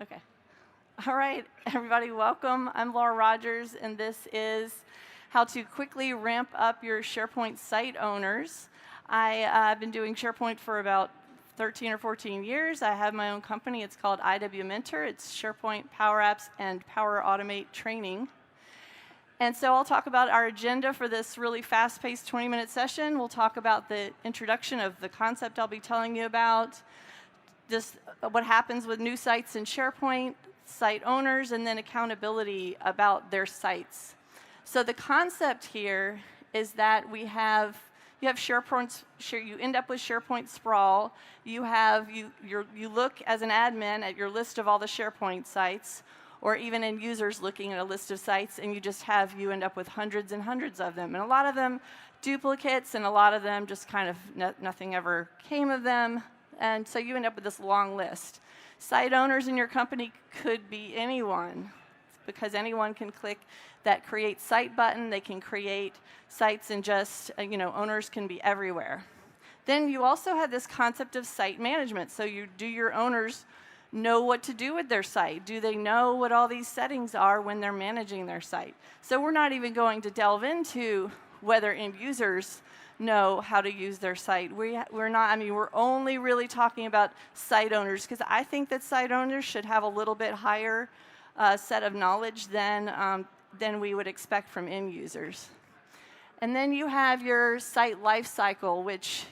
Okay. All right, everybody, welcome. I'm Laura Rogers, and this is how to quickly ramp up your SharePoint site owners. I've been doing SharePoint for about 13 or 14 years. I have my own company. It's called IW Mentor. It's SharePoint Power Apps and Power Automate Training. And so I'll talk about our agenda for this really fast-paced 20-minute session. We'll talk about the introduction of the concept I'll be telling you about, just what happens with new sites in SharePoint, site owners, and then accountability about their sites. So the concept here is that you have SharePoint, you end up with SharePoint sprawl. You look as an admin at your list of all the SharePoint sites, or even end users looking at a list of sites, and you end up with hundreds and hundreds of them. And a lot of them duplicates, and a lot of them just kind of nothing ever came of them. And so you end up with this long list. Site owners in your company could be anyone, because anyone can click that Create Site button. They can create sites, and just, owners can be everywhere. Then you also have this concept of site management. So do your owners know what to do with their site? Do they know what all these settings are when they're managing their site? So we're not even going to delve into whether end users know how to use their site. We're only really talking about site owners, because I think that site owners should have a little bit higher set of knowledge than we would expect from end users. And then you have your site lifecycle, which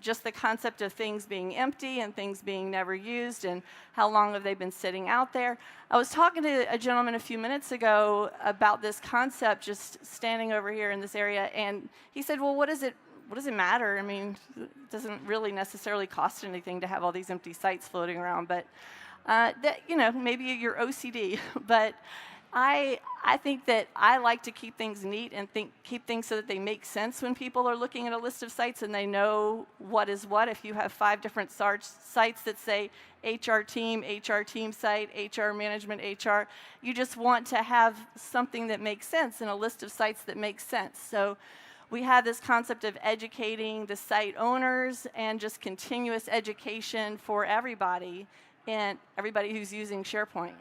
just the concept of things being empty and things being never used, and how long have they been sitting out there. I was talking to a gentleman a few minutes ago about this concept, just standing over here in this area, and he said, well, what does it matter? I mean, it doesn't really necessarily cost anything to have all these empty sites floating around, but maybe you're OCD, but I think that I like to keep things neat and keep things so that they make sense when people are looking at a list of sites and they know what is what. If you have 5 different sites that say HR team site, HR management, HR, you just want to have something that makes sense in a list of sites that makes sense. So we have this concept of educating the site owners and just continuous education for everybody, and everybody who's using SharePoint.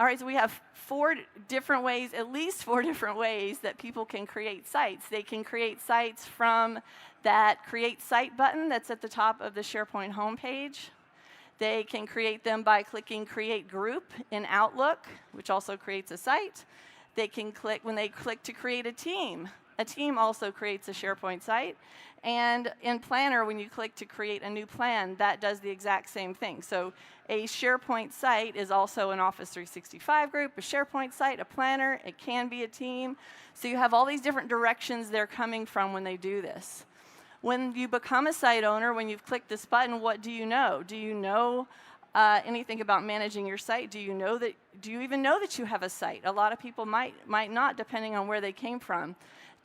All right, so we have at least four different ways that people can create sites. They can create sites from that Create Site button that's at the top of the SharePoint homepage. They can create them by clicking Create Group in Outlook, which also creates a site. When they click to create a team also creates a SharePoint site. And in Planner, when you click to create a new plan, that does the exact same thing. So a SharePoint site is also an Office 365 group, a SharePoint site, a planner. It can be a team. So you have all these different directions they're coming from when they do this. When you become a site owner, when you've clicked this button, what do you know? Do you know anything about managing your site? Do you even know that you have a site? A lot of people might not, depending on where they came from.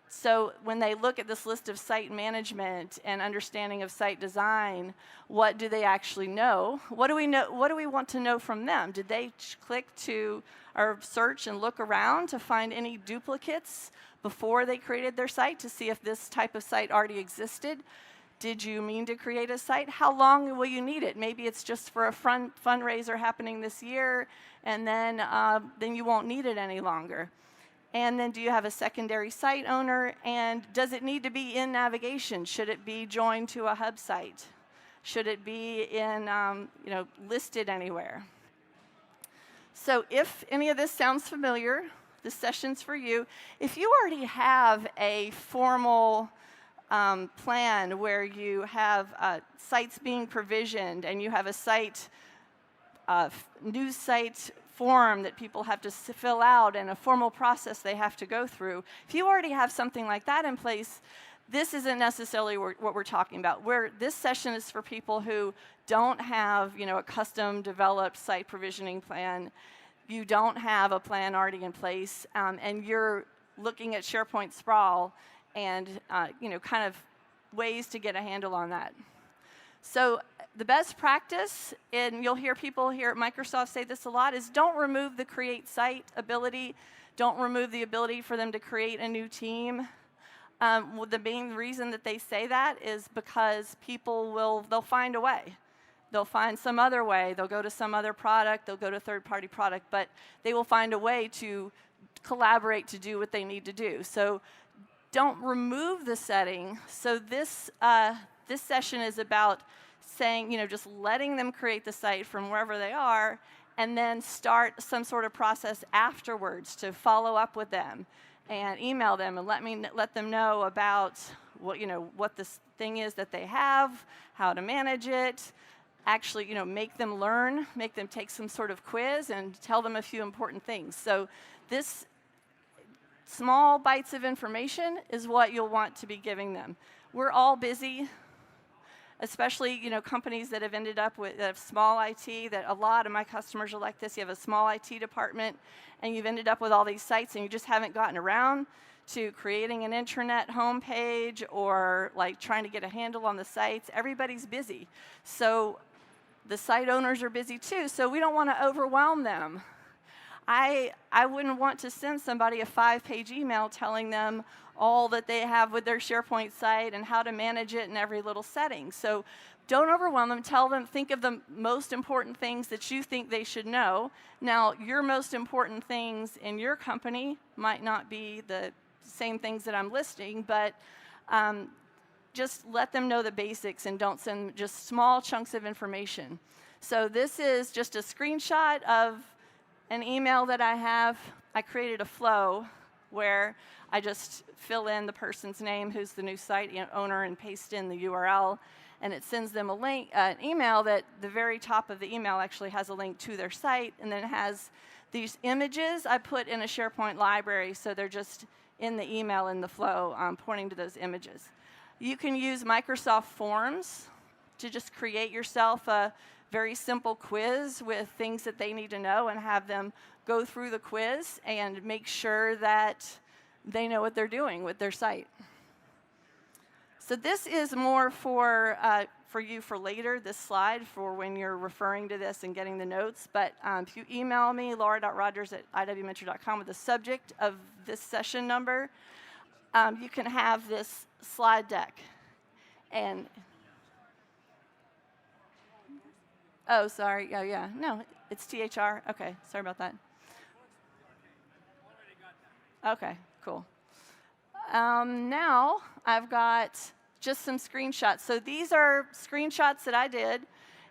So when they look at this list of site management and understanding of site design, what do they actually know? What do we know? What do we want to know from them? Did they click to or search and look around to find any duplicates before they created their site to see if this type of site already existed? Did you mean to create a site? How long will you need it? Maybe it's just for a fundraiser happening this year, and then you won't need it any longer. And then do you have a secondary site owner? And does it need to be in navigation? Should it be joined to a hub site? Should it be in, listed anywhere? So if any of this sounds familiar, this session's for you. If you already have a formal plan where you have sites being provisioned, and you have a site, news site form that people have to fill out, and a formal process they have to go through. If you already have something like that in place, this isn't necessarily what we're talking about. This session is for people who don't have, a custom developed site provisioning plan. You don't have a plan already in place, and you're looking at SharePoint sprawl and kind of ways to get a handle on that. So the best practice, and you'll hear people here at Microsoft say this a lot, is don't remove the create site ability. Don't remove the ability for them to create a new team. The main reason that they say that is because they'll find a way. they'll find some other way. They'll go to some other product. They'll go to a third-party product. But they will find a way to collaborate to do what they need to do. So don't remove the setting. So this session is about saying, just letting them create the site from wherever they are, and then start some sort of process afterwards to follow up with them and email them and let them know about what this thing is that they have, how to manage it. Actually, make them learn, make them take some sort of quiz, and tell them a few important things. So this small bites of information is what you'll want to be giving them. We're all busy, especially companies that have ended up with small IT. That a lot of my customers are like this. You have a small IT department, and you've ended up with all these sites, and you just haven't gotten around to creating an intranet homepage or like trying to get a handle on the sites. Everybody's busy, so the site owners are busy too. So we don't want to overwhelm them. I wouldn't want to send somebody a 5-page email telling them all that they have with their SharePoint site and how to manage it in every little setting. So don't overwhelm them. Tell them, think of the most important things that you think they should know. Now, your most important things in your company might not be the same things that I'm listing, but just let them know the basics and don't send just small chunks of information. So this is just a screenshot of an email that I have. I created a flow where I just fill in the person's name, who's the new site owner, and paste in the URL, and it sends them a link, an email that the very top of the email actually has a link to their site, and then it has these images I put in a SharePoint library, so they're just in the email in the flow, pointing to those images. You can use Microsoft Forms to just create yourself a very simple quiz with things that they need to know and have them go through the quiz and make sure that they know what they're doing with their site. So this is more for you for later, this slide, for when you're referring to this and getting the notes. But if you email me, laura.rogers@iwmentor.com, with the subject of this session number, you can have this slide deck. And oh, sorry. Oh, yeah. No, it's THR. Okay, sorry about that. Okay, cool. Now I've got just some screenshots. So these are screenshots that I did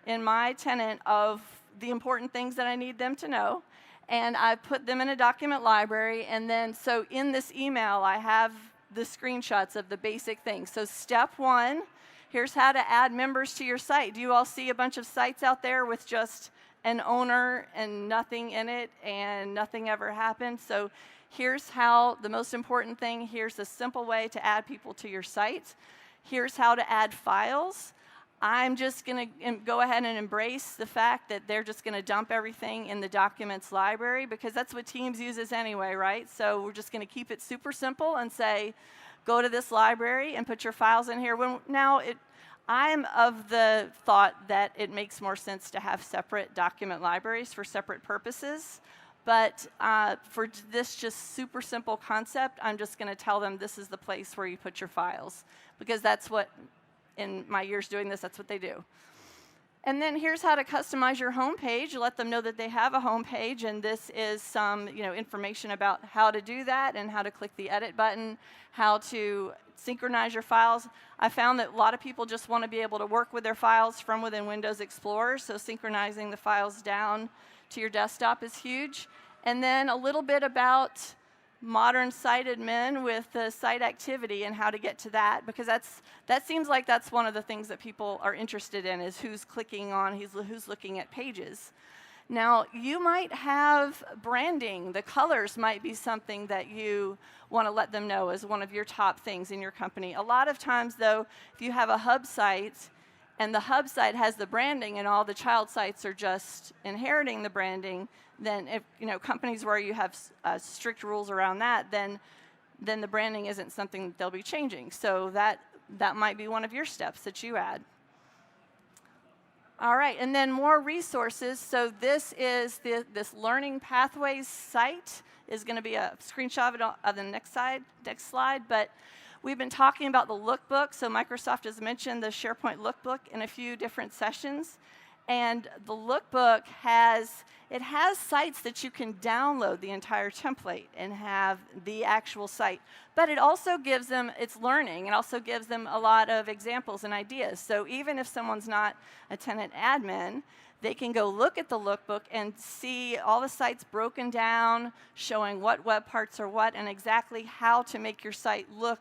in my tenant of the important things that I need them to know. And I put them in a document library. And then, so in this email, I have the screenshots of the basic things. So step 1, here's how to add members to your site. Do you all see a bunch of sites out there with just an owner and nothing in it and nothing ever happened? So here's how, the most important thing, here's a simple way to add people to your site. Here's how to add files. I'm just going to go ahead and embrace the fact that they're just going to dump everything in the documents library, because that's what Teams uses anyway, right? So we're just going to keep it super simple and say, go to this library and put your files in here. I'm of the thought that it makes more sense to have separate document libraries for separate purposes. But for this just super simple concept, I'm just going to tell them this is the place where you put your files, because that's what, in my years doing this, that's what they do. And then here's how to customize your homepage. Let them know that they have a homepage, and this is some information about how to do that and how to click the edit button, how to synchronize your files. I found that a lot of people just want to be able to work with their files from within Windows Explorer, so synchronizing the files down to your desktop is huge. And then a little bit about modern site admin with the site activity and how to get to that, because that seems like that's one of the things that people are interested in, is who's clicking on, who's looking at pages. Now, you might have branding. The colors might be something that you want to let them know as one of your top things in your company. A lot of times, though, if you have a hub site and the hub site has the branding and all the child sites are just inheriting the branding, then if companies where you have strict rules around that, then the branding isn't something that they'll be changing. So that might be one of your steps that you add. All right, and then more resources. So this is this Learning Pathways site is going to be a screenshot of the next slide. But we've been talking about the lookbook. So Microsoft has mentioned the SharePoint lookbook in a few different sessions. And the lookbook has sites that you can download the entire template and have the actual site. But it also gives them, it's learning, it also gives them a lot of examples and ideas. So even if someone's not a tenant admin, they can go look at the lookbook and see all the sites broken down, showing what web parts are what, and exactly how to make your site look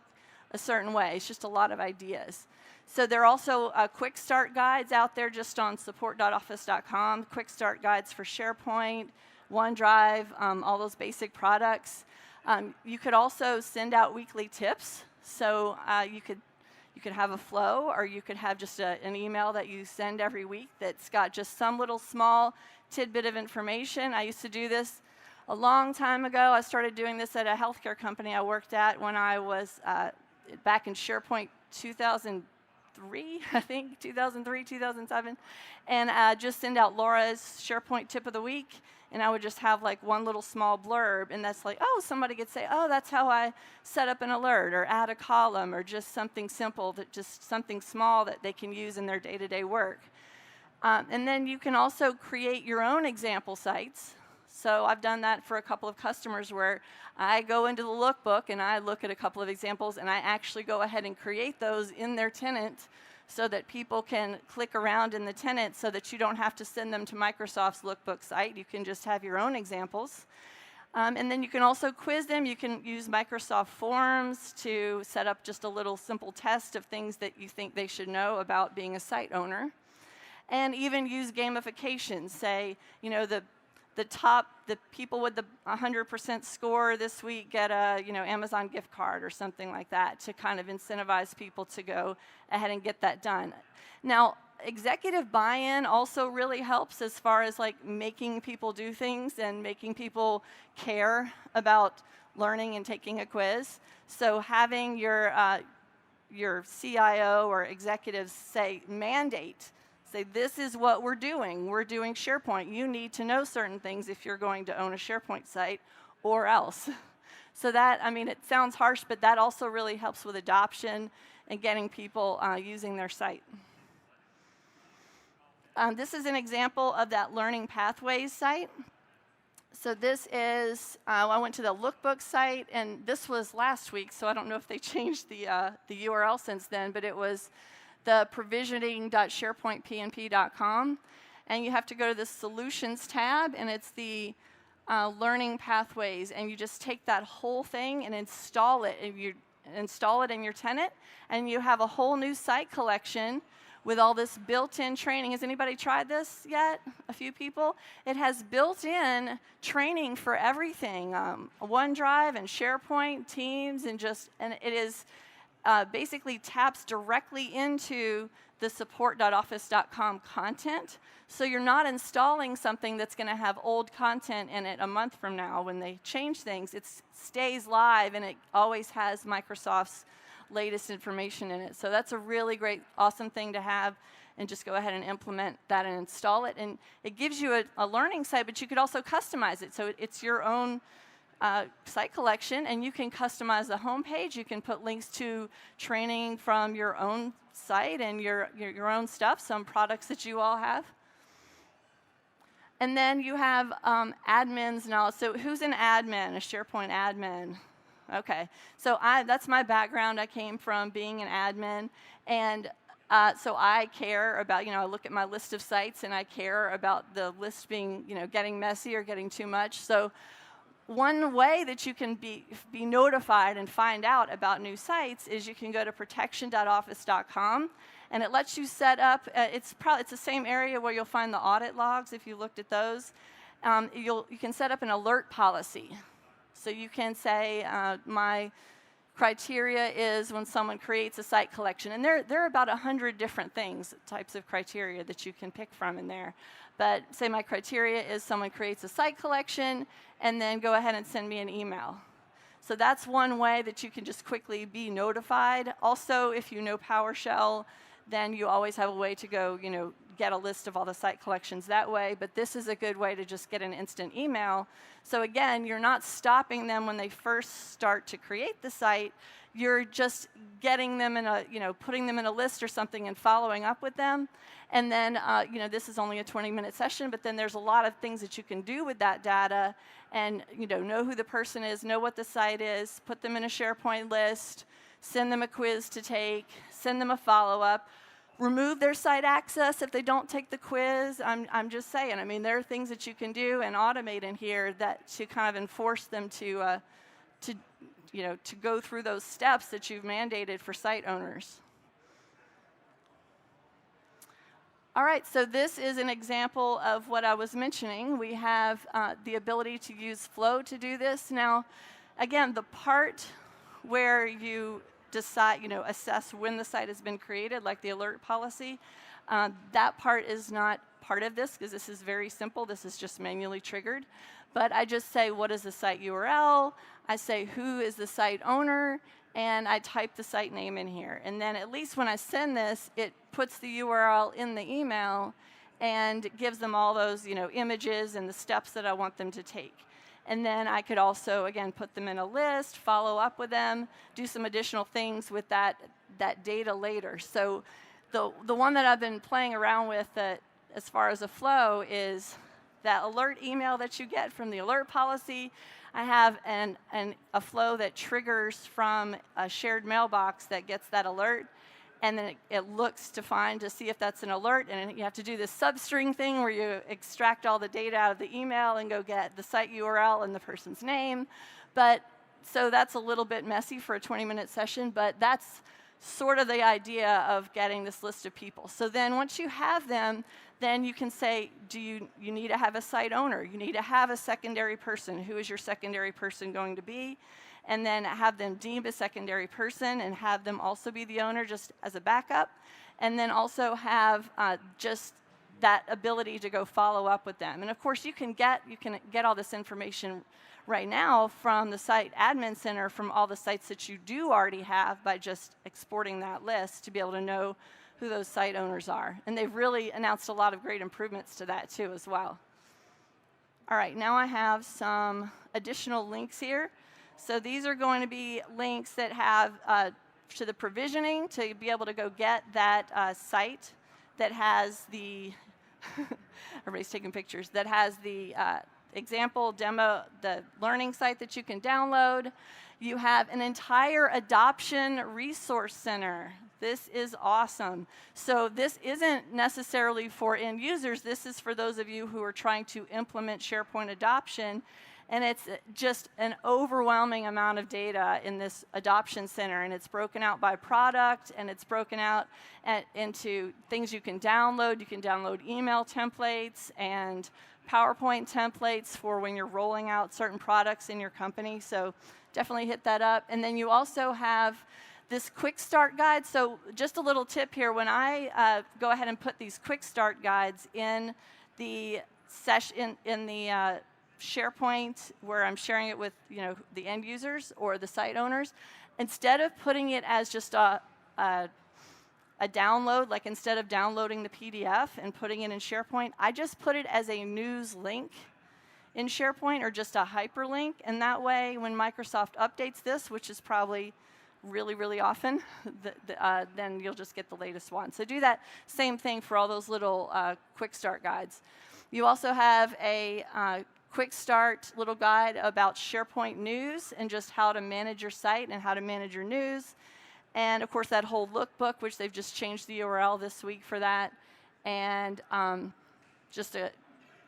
a certain way. It's just a lot of ideas. So there are also quick start guides out there just on support.office.com, quick start guides for SharePoint, OneDrive, all those basic products. You could also send out weekly tips. So you could have a flow, or you could have just an email that you send every week that's got just some little small tidbit of information. I used to do this a long time ago. I started doing this at a healthcare company I worked at when I was back in SharePoint 2003, I think, 2003, 2007, and just send out Laura's SharePoint tip of the week, and I would just have like one little small blurb, and that's like, oh, somebody could say, oh, that's how I set up an alert, or add a column, or just something simple, just something small that they can use in their day-to-day work. And then you can also create your own example sites. So I've done that for a couple of customers where I go into the lookbook and I look at a couple of examples and I actually go ahead and create those in their tenant so that people can click around in the tenant so that you don't have to send them to Microsoft's lookbook site. You can just have your own examples. And then you can also quiz them. You can use Microsoft Forms to set up just a little simple test of things that you think they should know about being a site owner. And even use gamification. Say, you know, the people with the 100% score this week get a Amazon gift card or something like that to kind of incentivize people to go ahead and get that done. Now, executive buy-in also really helps as far as like making people do things and making people care about learning and taking a quiz. So having your CIO or executives say mandate. Say, this is what we're doing. We're doing SharePoint. You need to know certain things if you're going to own a SharePoint site or else. So that, I mean, it sounds harsh, but that also really helps with adoption and getting people using their site. This is an example of that Learning Pathways site. So this is, I went to the lookbook site, and this was last week, so I don't know if they changed the URL since then, but it was the provisioning.sharepointpnp.com, and you have to go to the Solutions tab, and it's the Learning Pathways, and you just take that whole thing and install it, and you install it in your tenant, and you have a whole new site collection with all this built-in training. Has anybody tried this yet? A few people? It has built-in training for everything, OneDrive and SharePoint, Teams, and it is basically taps directly into the support.office.com content. So you're not installing something that's going to have old content in it a month from now when they change things. It stays live, and it always has Microsoft's latest information in it. So that's a really great, awesome thing to have, and just go ahead and implement that and install it. And it gives you a learning site, but you could also customize it. So it's your own site collection, and you can customize the homepage. You can put links to training from your own site and your own stuff, some products that you all have. And then you have admins now. So who's an admin, a SharePoint admin? Okay, so that's my background. I came from being an admin, and so I care about, I look at my list of sites, and I care about the list being, getting messy or getting too much. So one way that you can be notified and find out about new sites is you can go to protection.office.com, and it lets you set up, it's the same area where you'll find the audit logs if you looked at those. You can set up an alert policy. So you can say, my criteria is when someone creates a site collection. And there are about 100 different types of criteria that you can pick from in there. But say my criteria is someone creates a site collection, and then go ahead and send me an email. So that's one way that you can just quickly be notified. Also, if you know PowerShell, then you always have a way to go, get a list of all the site collections that way, but this is a good way to just get an instant email. So again, you're not stopping them when they first start to create the site. You're just getting them in a, putting them in a list or something and following up with them. And then, this is only a 20-minute session, but then there's a lot of things that you can do with that data and, know who the person is, know what the site is, put them in a SharePoint list, send them a quiz to take, send them a follow-up, remove their site access if they don't take the quiz. I'm just saying, there are things that you can do and automate in here that to kind of enforce them to go through those steps that you've mandated for site owners. All right, so this is an example of what I was mentioning. We have the ability to use Flow to do this. Now, again, the part where you decide, assess when the site has been created, like the alert policy, that part is not part of this because this is very simple. This is just manually triggered. But I just say, what is the site URL? I say, who is the site owner? And I type the site name in here. And then at least when I send this, it puts the URL in the email and gives them all those, images and the steps that I want them to take. And then I could also, again, put them in a list, follow up with them, do some additional things with that data later. So the one that I've been playing around with as far as a flow is that alert email that you get from the alert policy. I have a flow that triggers from a shared mailbox that gets that alert, and then it looks to see if that's an alert, and you have to do this substring thing where you extract all the data out of the email and go get the site URL and the person's name. So that's a little bit messy for a 20-minute session, but that's sort of the idea of getting this list of people. So then once you have them, then you can say, you need to have a site owner? You need to have a secondary person. Who is your secondary person going to be? And then have them deem a secondary person and have them also be the owner just as a backup. And then also have just that ability to go follow up with them. And of course, you can get all this information right now from the site admin center from all the sites that you do already have by just exporting that list to be able to know who those site owners are. And they've really announced a lot of great improvements to that too as well. All right, now I have some additional links here. So these are going to be links that have to the provisioning to be able to go get that site that has the, everybody's taking pictures, that has the example demo, the learning site that you can download. You have an entire adoption resource center. This is awesome. So this isn't necessarily for end users. This is for those of you who are trying to implement SharePoint adoption. And it's just an overwhelming amount of data in this adoption center. And it's broken out by product, and it's broken out into things you can download. You can download email templates and PowerPoint templates for when you're rolling out certain products in your company. So definitely hit that up. And then you also have this quick start guide. So just a little tip here, when I go ahead and put these quick start guides in the session, in the SharePoint where I'm sharing it with the end users or the site owners, instead of putting it as just a download, like instead of downloading the PDF and putting it in SharePoint, I just put it as a news link in SharePoint or just a hyperlink. And that way, when Microsoft updates this, which is probably really, really often, then you'll just get the latest one. So do that same thing for all those little quick start guides. You also have a quick start little guide about SharePoint news and just how to manage your site and how to manage your news. And of course, that whole lookbook, which they've just changed the URL this week for that. And just a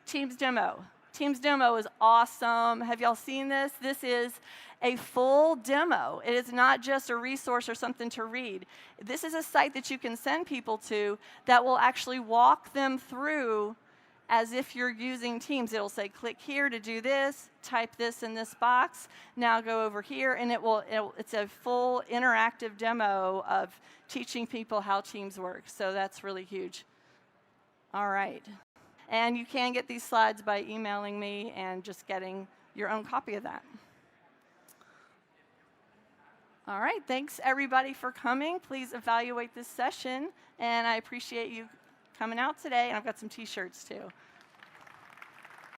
Teams demo. Teams demo is awesome. Have y'all seen this? This is a full demo. It is not just a resource or something to read. This is a site that you can send people to that will actually walk them through as if you're using Teams. It'll say, click here to do this, type this in this box, now go over here, and it's a full interactive demo of teaching people how Teams works. So that's really huge. All right. And you can get these slides by emailing me and just getting your own copy of that. All right, thanks everybody for coming. Please evaluate this session, and I appreciate you coming out today, and I've got some t-shirts too.